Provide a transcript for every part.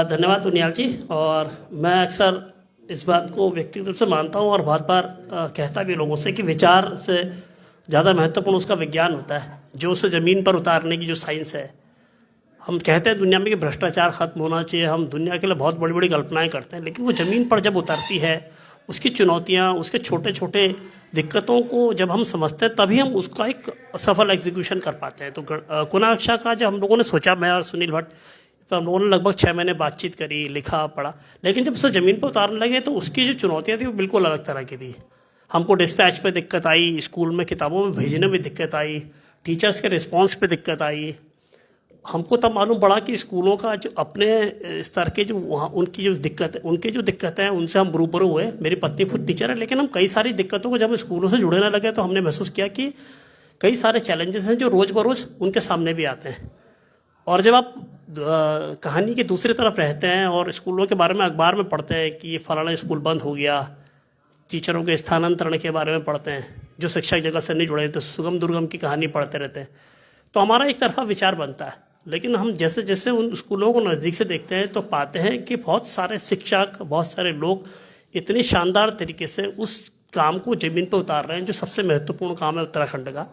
धन्यवाद उनियाल जी। और मैं अक्सर इस बात को व्यक्तिगत रूप से मानता हूँ और बहुत बार कहता भी लोगों से कि विचार से ज़्यादा महत्वपूर्ण उसका विज्ञान होता है, जो उसे ज़मीन पर उतारने की जो साइंस है। हम कहते हैं दुनिया में कि भ्रष्टाचार खत्म होना चाहिए, हम दुनिया के लिए बहुत बड़ी बड़ी कल्पनाएं करते हैं, लेकिन वो ज़मीन पर जब उतरती है, उसकी चुनौतियाँ, उसके छोटे छोटे दिक्कतों को जब हम समझते हैं तभी हम उसका एक सफल एग्जीक्यूशन कर पाते हैं। तो कुनाक्षा का जब हम लोगों ने सोचा, मैं और सुनील भट्ट, तो हम लोगों ने लगभग 6 महीने बातचीत करी, लिखा, पढ़ा, लेकिन जब उसे ज़मीन पर उतारने लगे तो उसकी जो चुनौतियाँ थी वो बिल्कुल अलग तरह की थी। हमको डिस्पैच पे दिक्कत आई, स्कूल में किताबों में भेजने में दिक्कत आई, टीचर्स के रिस्पॉन्स पे दिक्कत आई। हमको तब मालूम पड़ा कि स्कूलों का जो अपने स्तर के जो वहाँ उनकी जो दिक्कतें हैं उनसे हम रूबरू हुए। मेरी पत्नी खुद टीचर है, लेकिन हम कई सारी दिक्कतों को जब हम स्कूलों से जुड़ने लगे तो हमने महसूस किया कि कई सारे चैलेंजेस हैं जो रोज़ बरोज़ उनके सामने भी आते हैं। और जब आप कहानी की दूसरी तरफ रहते हैं और स्कूलों के बारे में अखबार में पढ़ते हैं कि ये फलाना स्कूल बंद हो गया, टीचरों के स्थानांतरण के बारे में पढ़ते हैं, जो शिक्षक जगत से नहीं जुड़े तो सुगम दुर्गम की कहानी पढ़ते रहते हैं, तो हमारा एक तरफा विचार बनता है। लेकिन हम जैसे जैसे उन स्कूलों को नज़दीक से देखते हैं तो पाते हैं कि बहुत सारे शिक्षक, बहुत सारे लोग इतनी शानदार तरीके से उस काम को ज़मीन पर उतार रहे हैं जो सबसे महत्वपूर्ण काम है उत्तराखंड का।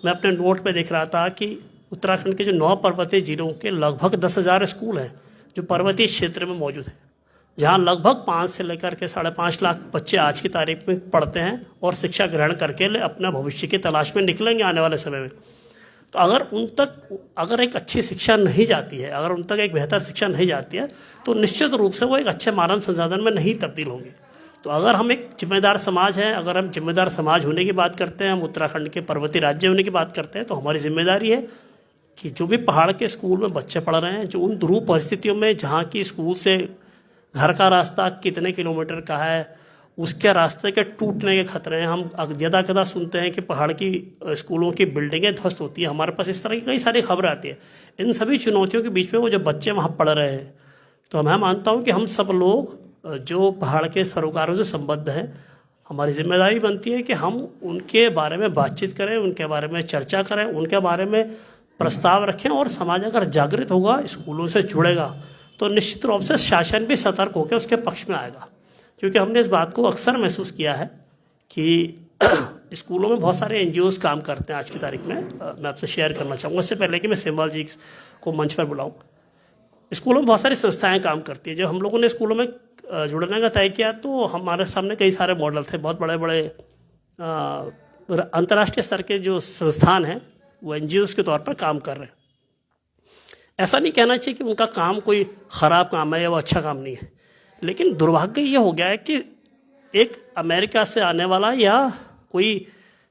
मैं अपने नोट पे देख रहा था कि उत्तराखंड के जो 9 पर्वतीय जिलों के लगभग 10,000 स्कूल हैं जो पर्वतीय क्षेत्र में मौजूद हैं, जहाँ लगभग 5 से लेकर के 5.5 लाख बच्चे आज की तारीख में पढ़ते हैं और शिक्षा ग्रहण करके अपना भविष्य की तलाश में निकलेंगे आने वाले समय में। तो अगर एक अच्छी शिक्षा नहीं जाती है, अगर उन तक एक बेहतर शिक्षा नहीं जाती है, तो निश्चित रूप से वो एक अच्छे मानव संसाधन में नहीं तब्दील होंगे। तो अगर हम एक जिम्मेदार समाज हैं, अगर हम जिम्मेदार समाज होने की बात करते हैं, हम उत्तराखंड के पर्वतीय राज्य होने की बात करते हैं, तो हमारी जिम्मेदारी है कि जो भी पहाड़ के स्कूल में बच्चे पढ़ रहे हैं, जो उन ध्रुव परिस्थितियों में जहाँ की स्कूल से घर का रास्ता कितने किलोमीटर का है, उसके रास्ते के टूटने के खतरे हैं। हम ज़्यादा कदा सुनते हैं कि पहाड़ की स्कूलों की बिल्डिंगें ध्वस्त होती है, हमारे पास इस तरह की कई सारी खबरें आती है। इन सभी चुनौतियों के बीच में वो जब बच्चे वहाँ पढ़ रहे हैं, तो मैं मानता हूँ कि हम सब लोग जो पहाड़ के सरोकारों से संबद्ध हैं, हमारी जिम्मेदारी बनती है कि हम उनके बारे में बातचीत करें, उनके बारे में चर्चा करें, उनके बारे में प्रस्ताव रखें। और समाज अगर जागृत होगा, स्कूलों से जुड़ेगा, तो निश्चित रूप से शासन भी सतर्क होकर उसके पक्ष में आएगा। क्योंकि हमने इस बात को अक्सर महसूस किया है कि स्कूलों में बहुत सारे NGOs काम करते हैं आज की तारीख में। मैं आपसे शेयर करना चाहूँगा, इससे पहले कि मैं सिम्बल जी को मंच पर बुलाऊँ। स्कूलों में बहुत सारी संस्थाएं काम करती है। जब हम लोगों ने स्कूलों में जुड़ने का तय किया तो हमारे सामने कई सारे मॉडल थे। बहुत बड़े बड़े अंतर्राष्ट्रीय स्तर के जो संस्थान हैं वो NGOs के तौर पर काम कर रहे हैं। ऐसा नहीं कहना चाहिए कि उनका काम कोई ख़राब काम है या वो अच्छा काम नहीं है, लेकिन दुर्भाग्य ये हो गया है कि एक अमेरिका से आने वाला या कोई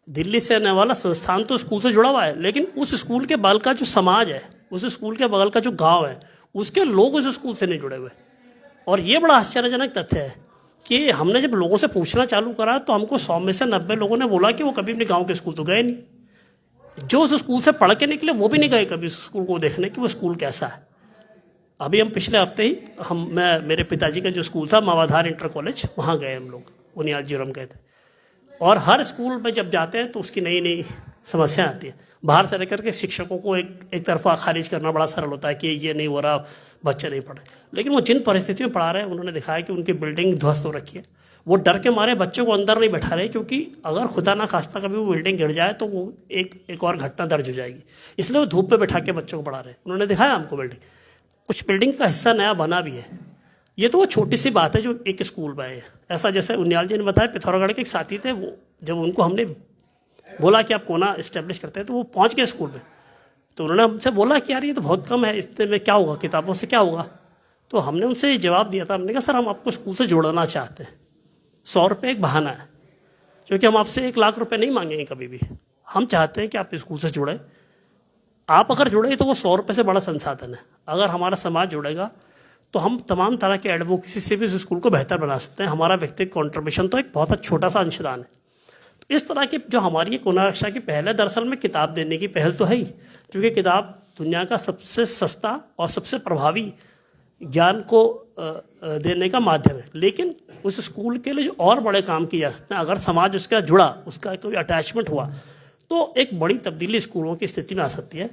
दिल्ली से आने वाला संस्थान तो स्कूल से जुड़ा हुआ है, लेकिन उस स्कूल के बगल का जो समाज है, उस स्कूल के बगल का जो गांव है, उसके लोग उस स्कूल से नहीं जुड़े हुए। और ये बड़ा आश्चर्यजनक तथ्य है कि हमने जब लोगों से पूछना चालू करा तो हमको 100 में से 90 लोगों ने बोला कि वो कभी अपने गाँव के स्कूल तो गए नहीं। जो उस स्कूल से पढ़ के निकले वो भी नहीं गए कभी उस स्कूल को देखने कि वो स्कूल कैसा है। अभी हम पिछले हफ्ते ही मेरे पिताजी का जो स्कूल था मावाधार इंटर कॉलेज, वहाँ गए हम लोग, उनियाल जी और हम गए थे। और हर स्कूल में जब जाते हैं तो उसकी नई नई समस्या आती है। बाहर से रहकर के शिक्षकों को एक तरफा खारिज करना बड़ा सरल होता है कि ये नहीं हो रहा, बच्चे नहीं पढ़ रहे। लेकिन वो जिन परिस्थितियों में पढ़ा रहे हैं उन्होंने दिखाया कि उनकी बिल्डिंग ध्वस्त हो रखी है। वो डर के मारे बच्चों को अंदर नहीं बैठा रहे, क्योंकि अगर खुदा ना खास्ता कभी वो बिल्डिंग गिर जाए तो वो एक और घटना दर्ज हो जाएगी। इसलिए वो धूप में बैठा के बच्चों को पढ़ा रहे हैं। उन्होंने दिखाया हमको बिल्डिंग, कुछ बिल्डिंग का हिस्सा नया बना भी है। ये तो वो छोटी सी बात है जो एक स्कूल में है। ऐसा जैसे उनियाल जी ने बताया, पिथौरागढ़ के एक साथी थे, वो जब उनको हमने बोला कि आप कोना इस्टेब्लिश करते हैं तो वो पहुंच गए स्कूल में। तो उन्होंने हमसे बोला कि यार ये तो बहुत कम है, इससे में क्या होगा, किताबों से क्या होगा। तो हमने उनसे जवाब दिया था, हमने कहा सर हम आपको स्कूल से जोड़ना चाहते हैं, 100 रुपये एक बहाना है, क्योंकि हम आपसे 1 लाख रुपये नहीं मांगेंगे कभी भी। हम चाहते हैं कि आप स्कूल से जुड़े। आप अगर जुड़े तो वो 100 रुपये से बड़ा संसाधन है। अगर हमारा समाज जुड़ेगा तो हम तमाम तरह के एडवोकेसी से भी उस स्कूल को बेहतर बना सकते हैं। हमारा व्यक्तिगत कॉन्ट्रीब्यूशन तो एक बहुत छोटा सा अंशदान है। तो इस तरह की जो हमारी ये कुनाक्षा की पहल है, दरअसल में किताब देने की पहल तो है ही, क्योंकि किताब दुनिया का सबसे सस्ता और सबसे प्रभावी ज्ञान को देने का माध्यम है। लेकिन उस स्कूल के लिए जो और बड़े काम किए जा सकते हैं, अगर समाज उसका जुड़ा, उसका कोई अटैचमेंट हुआ, तो एक बड़ी तब्दीली स्कूलों की स्थिति में आ सकती है।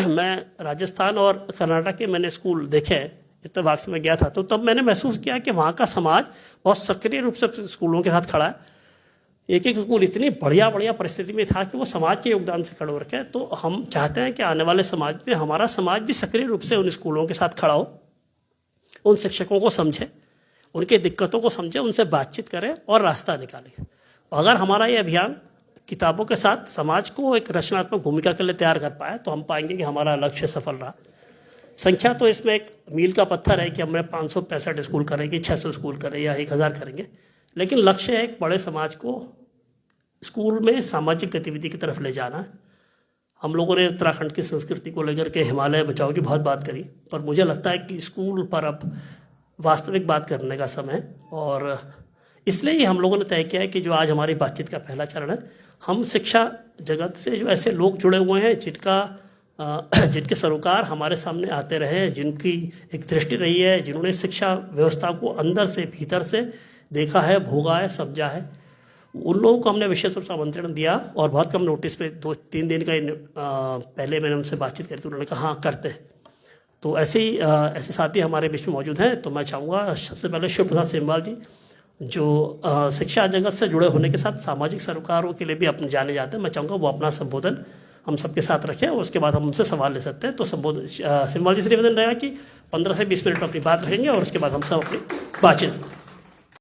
मैं राजस्थान और कर्नाटक के मैंने स्कूल देखे हैं इत्तेफाक से मैं गया था, तो तब मैंने महसूस किया कि वहाँ का समाज बहुत सक्रिय रूप से स्कूलों के साथ खड़ा है। एक एक स्कूल इतनी बढ़िया बढ़िया परिस्थिति में था कि वो समाज के योगदान से खड़े हो रखे। तो हम चाहते हैं कि आने वाले समाज में हमारा समाज भी सक्रिय रूप से उन स्कूलों के साथ खड़ा हो, उन शिक्षकों को समझे, उनकी दिक्कतों को समझे, उनसे बातचीत करें और रास्ता निकालें। अगर हमारा ये अभियान किताबों के साथ समाज को एक रचनात्मक भूमिका के लिए तैयार कर पाए तो हम पाएंगे कि हमारा लक्ष्य सफल रहा। संख्या तो इसमें एक मील का पत्थर है कि हमने 565 स्कूल करेंगे, 600 स्कूल करें या 1000 करेंगे, लेकिन लक्ष्य है एक बड़े समाज को स्कूल में सामाजिक गतिविधि की तरफ ले जाना है। हम लोगों ने उत्तराखंड की संस्कृति को लेकर के हिमालय बचाओ की बहुत बात करी, पर मुझे लगता है कि स्कूल पर अब वास्तविक बात करने का समय है। और इसलिए ही हम लोगों ने तय किया है कि जो आज हमारी बातचीत का पहला चरण है, हम शिक्षा जगत से जो ऐसे लोग जुड़े हुए हैं जिनके सरोकार हमारे सामने आते रहे, जिनकी एक दृष्टि रही है, जिन्होंने शिक्षा व्यवस्था को अंदर से भीतर से देखा है, भोगा है, समझा है, उन लोगों को हमने विशेष रूप से आमंत्रण दिया। और बहुत कम नोटिस पे 2-3 दिन का पहले मैंने उनसे बातचीत करी तो उन्होंने कहा हाँ करते हैं। तो ऐसे साथी हमारे बीच में मौजूद हैं। तो मैं चाहूँगा सबसे पहले शिव प्रसाद सेमवाल जी, जो शिक्षा जगत से जुड़े होने के साथ सामाजिक सरोकारों के लिए भी अपने जाने जाते हैं, मैं चाहूँगा वो अपना संबोधन हम सबके साथ रखें और उसके बाद हम उनसे सवाल ले सकते हैं। तो संबोधन सेमवाल जी से निवेदन रहेगा कि 15 से 20 मिनट अपनी बात रखेंगे और उसके बाद हम सब अपनी बातचीत